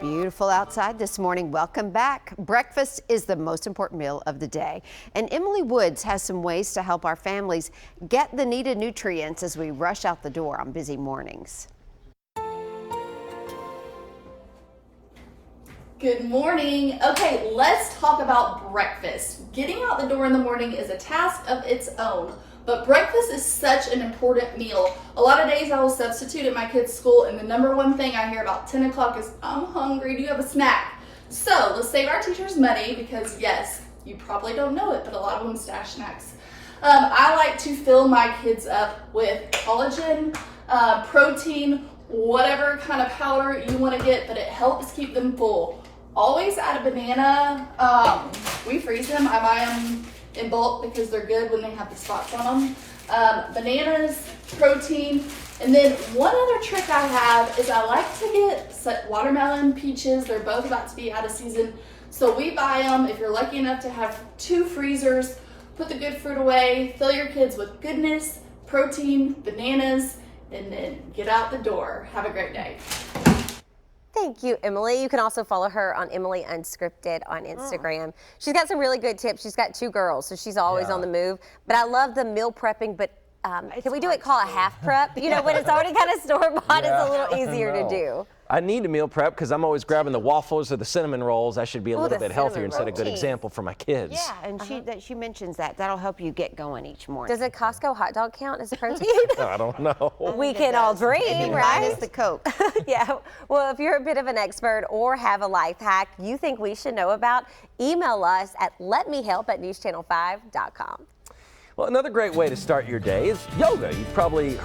Beautiful outside this morning. Welcome back. Breakfast is the most important meal of the day, and Emily Woods has some ways to help our families get the needed nutrients as we rush out the door on busy mornings. Good morning. Okay, let's talk about breakfast. Getting out the door in the morning is a task of its own, but breakfast is such an important meal. A lot of days I will substitute at my kids' school, and the number one thing I hear about 10 o'clock is, "I'm hungry, do you have a snack?" So let's save our teachers money because yes, you probably don't know it, but a lot of them stash snacks. I like to fill my kids up with collagen, protein, whatever kind of powder you want to get, but it helps keep them full. Always add a banana. We freeze them. I buy them in bulk because they're good when they have the spots on them. Bananas, protein, and then one other trick I have is I like to get watermelon, peaches. They're both about to be out of season, so we buy them. If you're lucky enough to have 2 freezers, put the good fruit away, fill your kids with goodness, protein, bananas, and then get out the door. Have a great day. Thank you, Emily. You can also follow her on Emily Unscripted on Instagram. She's got some really good tips. She's got 2 girls, so she's always on the move. But I love the meal prepping, but can we do it called a half prep? You know, when it's already kind of store-bought, it's a little easier to do. I need to meal prep because I'm always grabbing the waffles or the cinnamon rolls. I should be a little bit healthier and set a good example for my kids. Yeah, and she mentions that. That'll help you get going each morning. Does a Costco hot dog count as protein? I don't know. We can all dream, right? Minus the Coke. Yeah. Well, if you're a bit of an expert or have a life hack you think we should know about, email us at letmehelp@newschannel5.com. Well, another great way to start your day is yoga. You've probably